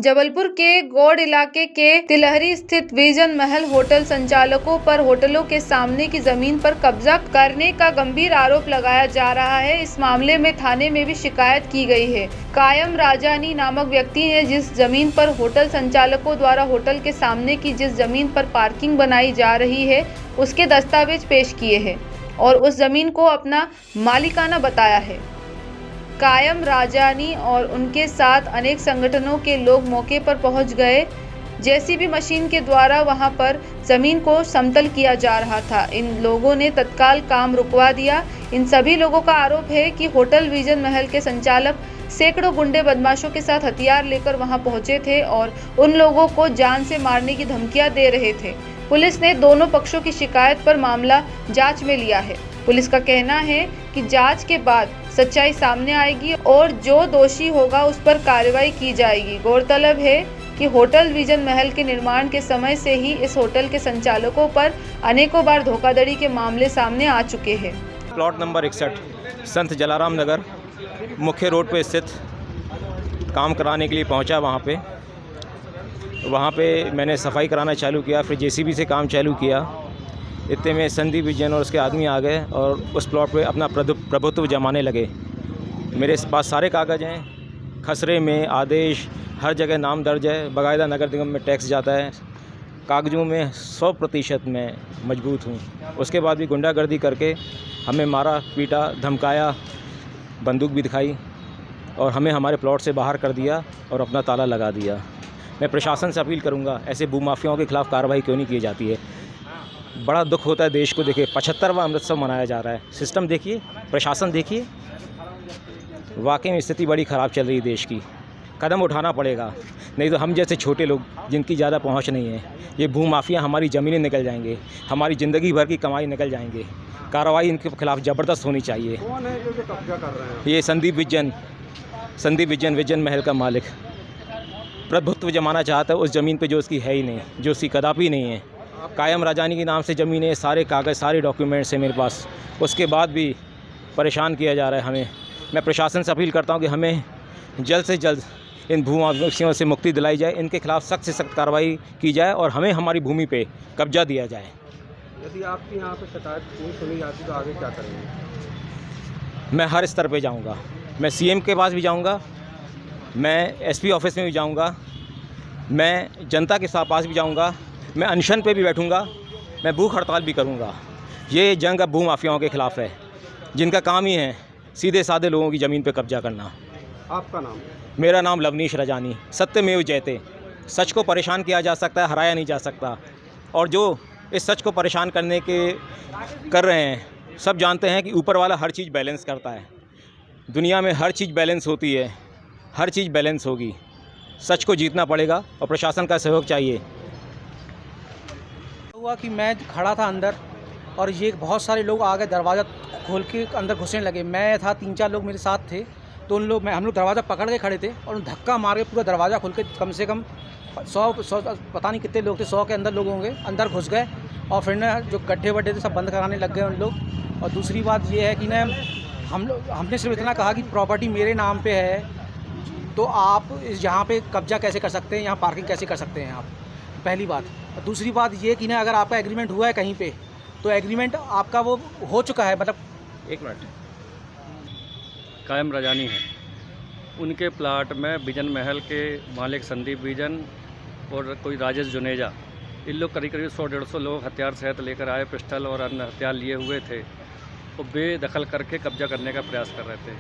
जबलपुर के गौड़ इलाके के तिलहरी स्थित विजन महल होटल संचालकों पर होटलों के सामने की जमीन पर कब्जा करने का गंभीर आरोप लगाया जा रहा है। इस मामले में थाने में भी शिकायत की गई है। कायम राजानी नामक व्यक्ति ने जिस जमीन पर होटल संचालकों द्वारा होटल के सामने की जिस जमीन पर पार्किंग बनाई जा रही है उसके दस्तावेज पेश किए हैं और उस जमीन को अपना मालिकाना बताया है। कायम राजानी और उनके साथ अनेक संगठनों के लोग मौके पर पहुंच गए। जेसीबी मशीन के द्वारा वहां पर जमीन को समतल किया जा रहा था। इन लोगों ने तत्काल काम रुकवा दिया। इन सभी लोगों का आरोप है कि होटल विजन महल के संचालक सैकड़ों गुंडे बदमाशों के साथ हथियार लेकर वहां पहुंचे थे और उन लोगों को जान से मारने की धमकियां दे रहे थे। पुलिस ने दोनों पक्षों की शिकायत पर मामला जांच में लिया है। पुलिस का कहना है कि जांच के बाद सच्चाई सामने आएगी और जो दोषी होगा उस पर कार्रवाई की जाएगी। गौरतलब है कि होटल विजन महल के निर्माण के समय से ही इस होटल के संचालकों पर अनेकों बार धोखाधड़ी के मामले सामने आ चुके हैं। प्लॉट नंबर 61 संत जलाराम नगर मुख्य रोड पर स्थित काम कराने के लिए पहुंचा। वहाँ पे मैंने सफाई कराना चालू किया, फिर जेसीबी से काम चालू किया। इतने में संदीप विजयन और उसके आदमी आ गए और उस प्लॉट पे अपना प्रभुत्व जमाने लगे। मेरे पास सारे कागज़ हैं, खसरे में आदेश, हर जगह नाम दर्ज है, बाकायदा नगर निगम में टैक्स जाता है। कागज़ों में 100% मैं मजबूत हूँ। उसके बाद भी गुंडागर्दी करके हमें मारा, पीटा, धमकाया, बंदूक भी दिखाई और हमें हमारे प्लॉट से बाहर कर दिया और अपना ताला लगा दिया। मैं प्रशासन से अपील करूंगा, ऐसे भूमाफियाओं के खिलाफ़ कार्रवाई क्यों नहीं की जाती है। बड़ा दुख होता है देश को। देखिए 75वां अमृतसर मनाया जा रहा है। सिस्टम देखिए, प्रशासन देखिए, वाकई में स्थिति बड़ी ख़राब चल रही है देश की। कदम उठाना पड़ेगा, नहीं तो हम जैसे छोटे लोग जिनकी ज़्यादा पहुंच नहीं है, ये भूमाफिया हमारी ज़मीनें निकल जाएंगे, हमारी ज़िंदगी भर की कमाई निकल जाएंगे। कार्रवाई इनके खिलाफ़ ज़बरदस्त होनी चाहिए। कौन है जो कब्जा कर रहे हैं? ये संदीप विजन विजन महल का मालिक प्रभुत्व जमाना चाहता है उस ज़मीन पे जो उसकी है ही नहीं, जो उसकी कदापि नहीं है। कायम राजानी के नाम से ज़मीन है, सारे कागज़, सारे डॉक्यूमेंट्स हैं मेरे पास। उसके बाद भी परेशान किया जा रहा है हमें। मैं प्रशासन से अपील करता हूं कि हमें जल्द से जल्द इन भूमाफियों से मुक्ति दिलाई जाए, इनके खिलाफ़ सख्त से सख्त कार्रवाई की जाए और हमें हमारी भूमि पे कब्जा दिया जाए। यदि आपकी यहाँ पर शिकायत नहीं सुनी जाती तो आगे क्या करेंगे? मैं हर स्तर पर जाऊँगा। मैं CM के पास भी जाऊँगा, मैं SP ऑफिस में भी जाऊँगा, मैं जनता के पास भी जाऊँगा, मैं अनशन पे भी बैठूँगा, मैं भूख हड़ताल भी करूँगा। ये जंग अब भूमाफियाओं के ख़िलाफ़ है, जिनका काम ही है सीधे साधे लोगों की ज़मीन पे कब्जा करना। आपका नाम? मेरा नाम लवनीश रजानी। सत्यमेव जयते। सच को परेशान किया जा सकता है, हराया नहीं जा सकता। और जो इस सच को परेशान करने के कर रहे हैं, सब जानते हैं कि ऊपर वाला हर चीज़ बैलेंस करता है। दुनिया में हर चीज़ बैलेंस होती है, हर चीज़ बैलेंस होगी। सच को जीतना पड़ेगा और प्रशासन का सहयोग चाहिए। हुआ कि मैं खड़ा था अंदर और ये बहुत सारे लोग आ गए, दरवाज़ा खोल के अंदर घुसने लगे। मैं था, 3-4 लोग मेरे साथ थे, तो हम लोग दरवाज़ा पकड़ के खड़े थे और धक्का मार के पूरा दरवाज़ा खोल के कम से कम 100 पता नहीं कितने लोग थे, 100 के अंदर लोग होंगे, अंदर घुस गए और फिर ना जो गड्ढे वड्ढे थे सब बंद कराने लग गए उन लोग। और दूसरी बात ये है कि ना हमने सिर्फ इतना कहा कि प्रॉपर्टी मेरे नाम पे है, तो आप यहाँ पे कब्जा कैसे कर सकते हैं, यहाँ पार्किंग कैसे कर सकते हैं आप, पहली बात। और दूसरी बात ये कि ना अगर आपका एग्रीमेंट हुआ है कहीं पे, तो एग्रीमेंट आपका वो हो चुका है, मतलब। एक मिनट। कायम रजानी है, उनके प्लाट में विजन महल के मालिक संदीप विजन और कोई राजेश जुनेजा, इन लोग करीब 100-150 लोग हथियार सहित लेकर आए, पिस्टल और अन्य हथियार लिए हुए थे, वो बेदखल करके कब्जा करने का प्रयास कर रहे थे।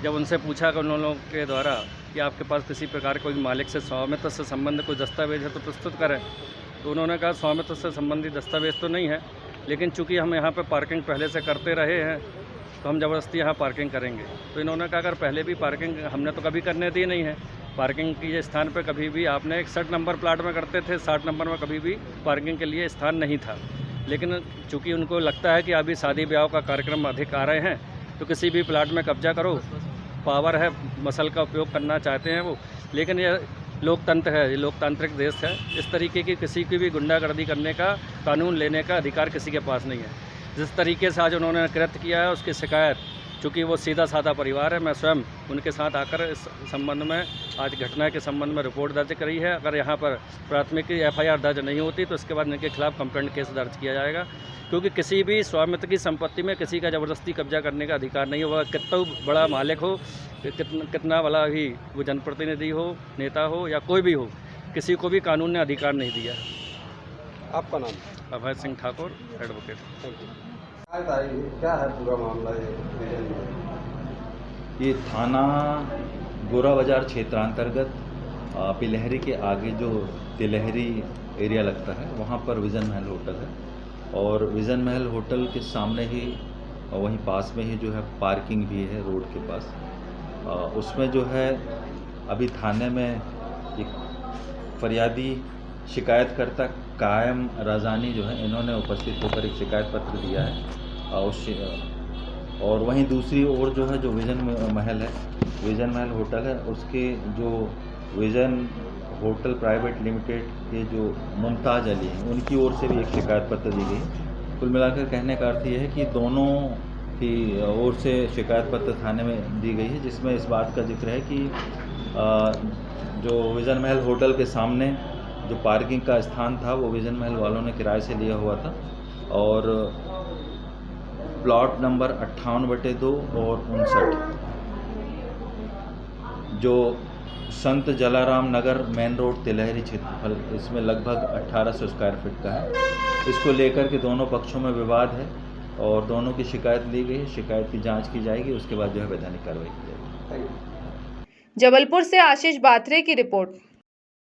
जब उनसे पूछा कि उन लोगों के द्वारा कि आपके पास किसी प्रकार कोई मालिक से स्वामित्व से संबंध कोई दस्तावेज है तो प्रस्तुत करें, तो उन्होंने कहा स्वामित्व से संबंधित दस्तावेज तो नहीं है, लेकिन चूंकि हम यहाँ पे पार्किंग पहले से करते रहे हैं तो हम ज़बरदस्ती यहाँ पार्किंग करेंगे। तो इन्होंने कहा अगर पहले भी पार्किंग हमने तो कभी करने दी नहीं है, पार्किंग के स्थान पे कभी भी आपने 61 नंबर प्लाट में करते थे, 60 नंबर में कभी भी पार्किंग के लिए स्थान नहीं था। लेकिन चूँकि उनको लगता है कि अभी शादी ब्याह का कार्यक्रम अधिक आ रहे हैं तो किसी भी प्लाट में कब्जा करो, पावर है, मसल का उपयोग करना चाहते हैं वो। लेकिन ये लोकतंत्र है, ये लोकतांत्रिक देश है, इस तरीके की किसी की भी गुंडागर्दी करने का, कानून लेने का अधिकार किसी के पास नहीं है। जिस तरीके से आज उन्होंने कृत्य किया है उसकी शिकायत चूँकि वो सीधा साधा परिवार है, मैं स्वयं उनके साथ आकर इस संबंध में आज घटना के संबंध में रिपोर्ट दर्ज करी है। अगर यहाँ पर प्राथमिक FIR दर्ज नहीं होती तो इसके बाद इनके खिलाफ कंप्लेंट केस दर्ज किया जाएगा, क्योंकि किसी भी स्वामित्व की संपत्ति में किसी का ज़बरदस्ती कब्जा करने का अधिकार नहीं होगा। कितना बड़ा मालिक हो, कितना बड़ा भी वो जनप्रतिनिधि हो, नेता हो या कोई भी हो, किसी को भी कानून ने अधिकार नहीं दिया। आपका नाम? Abhay Singh Thakur, advocate. Thank you. क्या है पूरा मामला ये थाना गोरा बाजार क्षेत्रांतर्गत पिलहरी के आगे जो तिलहरी एरिया लगता है वहाँ पर विज़न महल होटल है, और विज़न महल होटल के सामने ही वहीं पास में ही जो है पार्किंग भी है रोड के पास। उसमें जो है अभी थाने में एक फरियादी शिकायतकर्ता कायम रजानी जो है, इन्होंने उपस्थित होकर एक शिकायत पत्र दिया है। और वहीं दूसरी ओर जो है जो विज़न महल है, विज़न महल होटल है, उसके जो विज़न होटल प्राइवेट लिमिटेड के जो मुमताज़ अली हैं उनकी ओर से भी एक शिकायत पत्र दी गई। कुल मिलाकर कहने का अर्थ ये है कि दोनों की ओर से शिकायत पत्र थाने में दी गई है, जिसमें इस बात का जिक्र है कि जो विज़न महल होटल के सामने जो पार्किंग का स्थान था वो विज़न महल वालों ने किराए से लिया हुआ था, और प्लॉट नंबर 58/2 और 59 जो संत जलाराम नगर मेन रोड तिलहरी क्षेत्रफल, इसमें लगभग 1800 स्क्वायर फीट का है। इसको लेकर के दोनों पक्षों में विवाद है और दोनों की शिकायत ली गई है। शिकायत की जांच की जाएगी, उसके बाद जो है वैधानिक कार्रवाई की जाएगी। जबलपुर से आशीष बात्रे की रिपोर्ट।